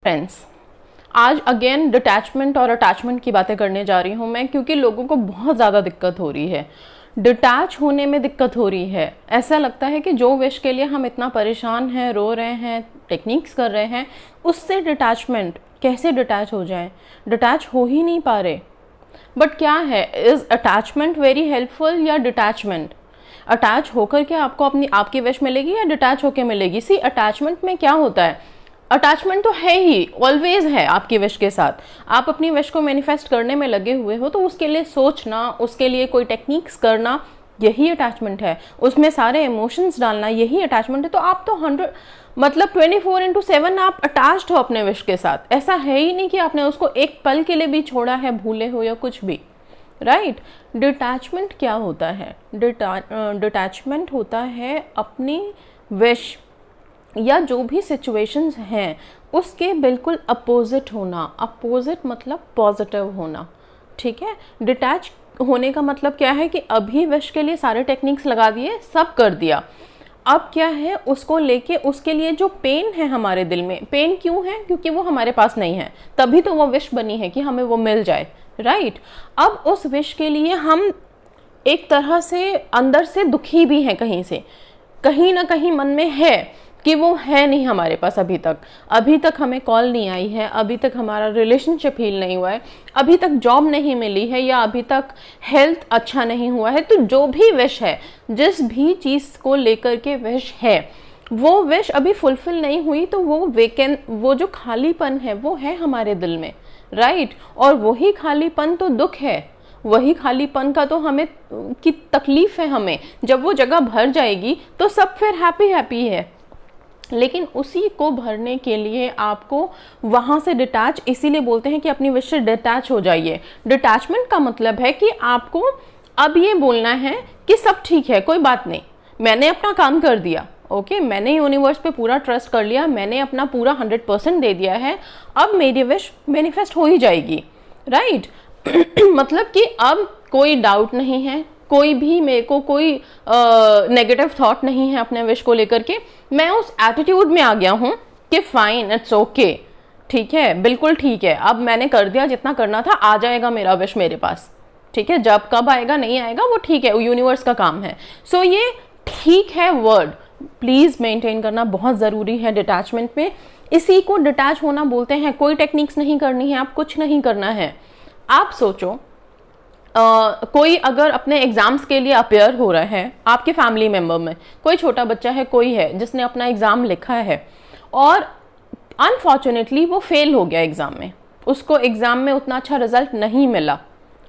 Tense. आज again detachment और attachment की बातें करने जा रही हूँ मैं, क्योंकि लोगों को बहुत ज़्यादा दिक्कत हो रही है, डिटैच होने में दिक्कत हो रही है। ऐसा लगता है कि जो विश के लिए हम इतना परेशान हैं, रो रहे हैं, टेक्निक्स कर रहे हैं, उससे डिटैचमेंट कैसे डिटैच हो जाए, डिटैच हो ही नहीं पा रहे। बट क्या है, इज अटैचमेंट वेरी हेल्पफुल या डिटैचमेंट? अटैच होकर के आपको आपकी विश मिलेगी या डिटैच होकर मिलेगी? सी, अटैचमेंट में क्या होता है, अटैचमेंट तो है ही, ऑलवेज है आपकी विश के साथ। आप अपनी विश को मैनिफेस्ट करने में लगे हुए हो, तो उसके लिए सोचना, उसके लिए कोई टेक्निक्स करना, यही अटैचमेंट है। उसमें सारे इमोशंस डालना, यही अटैचमेंट है। तो आप तो 24/7 आप अटैच्ड हो अपने विश के साथ। ऐसा है ही नहीं कि आपने उसको एक पल के लिए भी छोड़ा है, भूले हो या कुछ भी, राइट? डिटैचमेंट क्या होता है? डिटैचमेंट होता है अपनी विश या जो भी सिचुएशंस हैं उसके बिल्कुल अपोजिट होना। अपोजिट मतलब पॉजिटिव होना, ठीक है? डिटैच होने का मतलब क्या है कि अभी विश के लिए सारे टेक्निक्स लगा दिए, सब कर दिया, अब क्या है, उसको लेके उसके लिए जो पेन है हमारे दिल में, पेन क्यों है? क्योंकि वो हमारे पास नहीं है, तभी तो वो विश बनी है कि हमें वो मिल जाए, राइट? अब उस विश के लिए हम एक तरह से अंदर से दुखी भी हैं, कहीं ना कहीं मन में है कि वो है नहीं हमारे पास अभी तक हमें कॉल नहीं आई है, अभी तक हमारा रिलेशनशिप हील नहीं हुआ है, अभी तक जॉब नहीं मिली है, या अभी तक हेल्थ अच्छा नहीं हुआ है। तो जो भी विश है, जिस भी चीज़ को लेकर के विश है, वो विश अभी फुलफिल नहीं हुई, तो वो जो खालीपन है वो है हमारे दिल में, राइट? और वही खालीपन तो दुख है, वही खालीपन का तो हमें की तकलीफ है हमें। जब वो जगह भर जाएगी तो सब फिर हैप्पी है। लेकिन उसी को भरने के लिए आपको वहां से डिटैच, इसीलिए बोलते हैं कि अपनी विश से डिटैच हो जाइए। डिटैचमेंट का मतलब है कि आपको अब ये बोलना है कि सब ठीक है, कोई बात नहीं, मैंने अपना काम कर दिया, ओके, मैंने यूनिवर्स पे पूरा ट्रस्ट कर लिया, मैंने अपना पूरा 100% दे दिया है, अब मेरी विश मैनिफेस्ट हो ही जाएगी, राइट? मतलब कि अब कोई डाउट नहीं है, कोई भी मेरे को कोई नेगेटिव थॉट नहीं है अपने विश को लेकर के। मैं उस एटीट्यूड में आ गया हूँ कि फाइन, इट्स ओके, ठीक है, बिल्कुल ठीक है, अब मैंने कर दिया जितना करना था, आ जाएगा मेरा विश मेरे पास, ठीक है? जब कब आएगा नहीं आएगा वो ठीक है, यूनिवर्स का काम है। सो ये ठीक है वर्ड प्लीज मेंटेन करना बहुत ज़रूरी है डिटैचमेंट में। इसी को डिटैच होना बोलते हैं। कोई टेक्निक्स नहीं करनी है, आप कुछ नहीं करना है। आप सोचो, कोई अगर अपने एग्जाम्स के लिए अपेयर हो रहा है, आपके फैमिली मेंबर में कोई छोटा बच्चा है, कोई है जिसने अपना एग्जाम लिखा है और अनफॉर्चुनेटली वो फेल हो गया एग्जाम में, उसको एग्जाम में उतना अच्छा रिजल्ट नहीं मिला,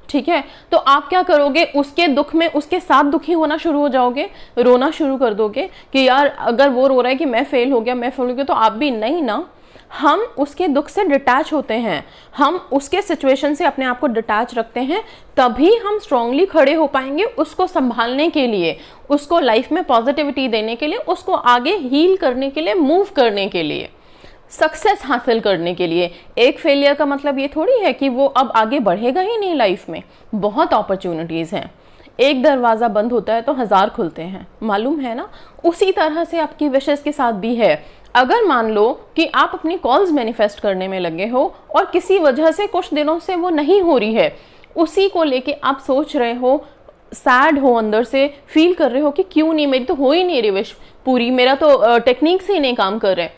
ठीक है? तो आप क्या करोगे? उसके दुख में उसके साथ दुखी होना शुरू हो जाओगे, रोना शुरू कर दोगे कि यार अगर वो रो रहा है कि मैं फेल हो गया तो आप भी नहीं ना। हम उसके दुख से डिटैच होते हैं, हम उसके सिचुएशन से अपने आप को डिटैच रखते हैं, तभी हम स्ट्रांगली खड़े हो पाएंगे उसको संभालने के लिए, उसको लाइफ में पॉजिटिविटी देने के लिए, उसको आगे हील करने के लिए, मूव करने के लिए, सक्सेस हासिल करने के लिए। एक फेलियर का मतलब ये थोड़ी है कि वो अब आगे बढ़ेगा ही नहीं लाइफ में। बहुत अपॉर्चुनिटीज़ हैं, एक दरवाज़ा बंद होता है तो 1000 खुलते हैं, मालूम है ना? उसी तरह से आपकी विशेस के साथ भी है। अगर मान लो कि आप अपनी कॉल्स मैनिफेस्ट करने में लगे हो और किसी वजह से कुछ दिनों से वो नहीं हो रही है, उसी को लेके आप सोच रहे हो, सैड हो, अंदर से फील कर रहे हो कि क्यों नहीं, मेरी तो हो ही नहीं रही विश पूरी, मेरा तो टेक्निक्स ही नहीं काम कर रहे।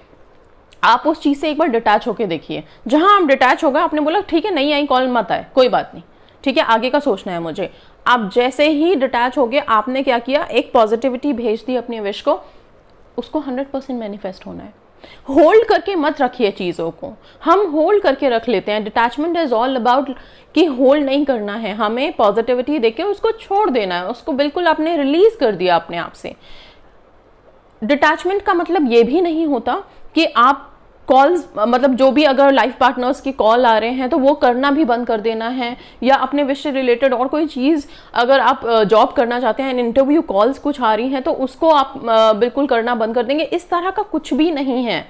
आप उस चीज़ से एक बार डिटैच होके देखिए। जहां आप डिटैच हो गए, आपने बोला ठीक है नहीं आई कॉल, मत आए, कोई बात नहीं, ठीक है, आगे का सोचना है मुझे। आप जैसे ही डिटैच हो गए, आपने क्या किया? एक पॉजिटिविटी भेज दी अपनी विश को, उसको 100% मैनिफेस्ट होना है। होल्ड करके मत रखिए चीज़ों को, हम होल्ड करके रख लेते हैं। डिटैचमेंट इज ऑल अबाउट कि होल्ड नहीं करना है, हमें पॉजिटिविटी देके उसको छोड़ देना है, उसको बिल्कुल आपने रिलीज कर दिया अपने आप से। डिटैचमेंट का मतलब ये भी नहीं होता कि आप कॉल्स, मतलब जो भी अगर लाइफ पार्टनर्स की कॉल आ रहे हैं तो वो करना भी बंद कर देना है, या अपने विषय रिलेटेड और कोई चीज़, अगर आप जॉब करना चाहते हैं, इंटरव्यू कॉल्स कुछ आ रही हैं तो उसको आप बिल्कुल करना बंद कर देंगे, इस तरह का कुछ भी नहीं है,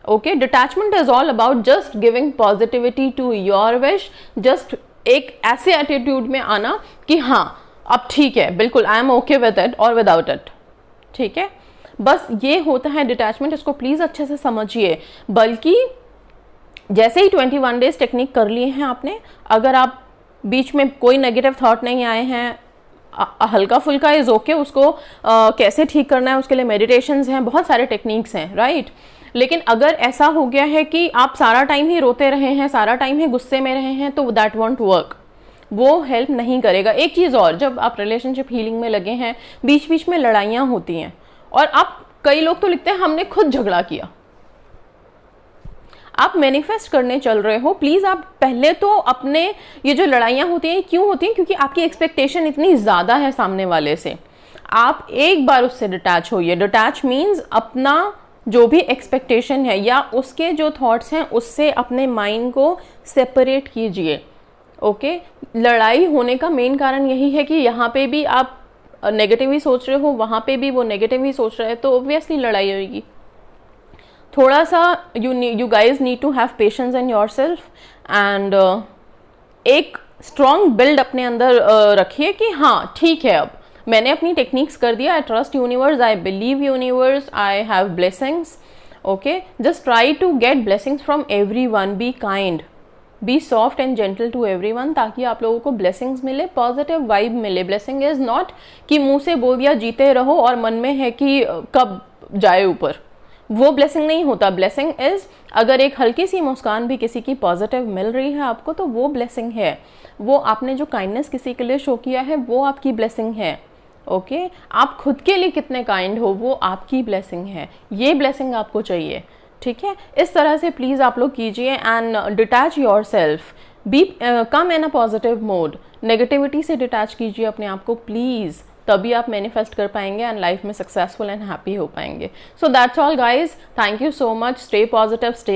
okay? Detachment is all about just giving positivity to your wish, just एक ऐसे एटीट्यूड में आना कि हाँ अब ठीक है, बिल्कुल I am okay with it और विदाउट इट, ठीक है? बस ये होता है डिटैचमेंट, इसको प्लीज अच्छे से समझिए। बल्कि जैसे ही 21 डेज टेक्निक कर लिए हैं आपने, अगर आप बीच में कोई नेगेटिव थॉट नहीं आए हैं, हल्का फुल्का इज ओके, उसको कैसे ठीक करना है उसके लिए मेडिटेशंस हैं, बहुत सारे टेक्निक्स हैं, राइट। लेकिन अगर ऐसा हो गया है कि आप सारा टाइम ही रोते रहे हैं, सारा टाइम ही गुस्से में रहे हैं, तो दैट वॉन्ट वर्क, वो हेल्प नहीं करेगा। एक चीज़ और, जब आप रिलेशनशिप हीलिंग में लगे हैं, बीच बीच में लड़ाइयाँ होती हैं, और आप, कई लोग तो लिखते हैं हमने खुद झगड़ा किया। आप मैनिफेस्ट करने चल रहे हो, प्लीज आप पहले तो अपने, ये जो लड़ाइयाँ होती हैं क्यों होती हैं, क्योंकि आपकी एक्सपेक्टेशन इतनी ज़्यादा है सामने वाले से। आप एक बार उससे डिटैच होइए। डिटैच मीन्स अपना जो भी एक्सपेक्टेशन है या उसके जो थॉट्स हैं उससे अपने माइंड को सेपरेट कीजिए। ओके, लड़ाई होने का मेन कारण यही है कि यहाँ पे भी आप नेगेटिव ही सोच रहे हो, वहाँ पे भी वो नेगेटिव ही सोच रहे हैं, तो ऑब्वियसली लड़ाई होगी। थोड़ा सा you guys need to have patience in yourself and एक स्ट्रॉन्ग बिल्ड अपने अंदर रखिए कि हाँ ठीक है, अब मैंने अपनी टेक्निक्स कर दिया, I trust universe, I believe universe, I have blessings. Okay, just try to get blessings from everyone, be kind, be soft and gentle to everyone, ताकि आप लोगों को ब्लेसिंग्स मिले, पॉजिटिव वाइब मिले। Blessing is not कि मुंह से बोल दिया जीते रहो और मन में है कि कब जाए ऊपर, वो ब्लेसिंग नहीं होता। ब्लेसिंग इज, अगर एक हल्की सी मुस्कान भी किसी की पॉजिटिव मिल रही है आपको, तो वो ब्लेसिंग है। वो आपने जो काइंडनेस किसी के लिए शो किया है, वो आपकी ब्लेसिंग है। ओके, आप खुद के लिए कितने काइंड हो, वो आपकी ब्लेसिंग है। ये ब्लेसिंग आपको चाहिए, ठीक है। इस तरह से प्लीज़ आप लोग कीजिए and detach yourself, be calm in a positive mode. Negativity से डिटैच कीजिए अपने आप को प्लीज़, तभी आप मैनिफेस्ट कर पाएंगे एंड लाइफ में सक्सेसफुल एंड हैप्पी हो पाएंगे। So that's all guys, thank you so much, stay positive, stay